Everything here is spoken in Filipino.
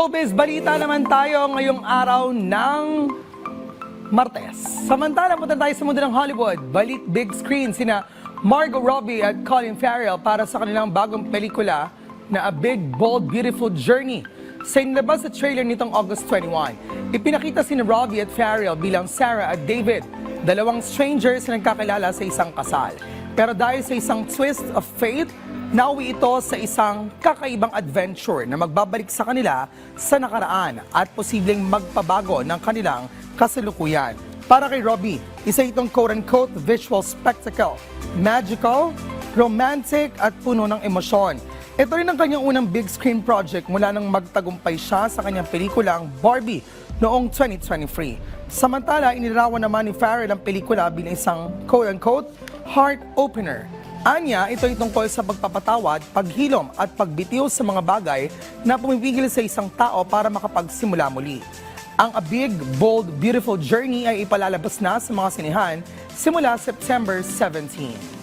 showbiz balita naman tayo ngayong araw ng Martes. Samantala, punta tayo sa mundo ng Hollywood. Balik big screen sina Margot Robbie at Colin Farrell para sa kanilang bagong pelikula na A Big, Bold, Beautiful Journey. Sa inilabas sa trailer nitong August 21, ipinakita sina Robbie at Farrell bilang Sarah at David, dalawang strangers na nagkakilala sa isang kasal. Pero dahil sa isang twist of fate, nauwi ito sa isang kakaibang adventure na magbabalik sa kanila sa nakaraan at posibleng magpabago ng kanilang kasalukuyan. Para kay Robbie, isa itong quote-unquote visual spectacle, magical, romantic at puno ng emosyon. Ito rin ang kanyang unang big screen project mula nang magtagumpay siya sa kanyang pelikulang Barbie noong 2023. Samantala, inilarawan naman ni Farrell ang pelikula bilang isang quote-unquote heart opener. Anya, ito ay tungkol sa pagpapatawad, paghilom at pagbitiw sa mga bagay na pumipigil sa isang tao para makapagsimula muli. Ang A Big, Bold, Beautiful Journey ay ipalalabas na sa mga sinihan simula September 17.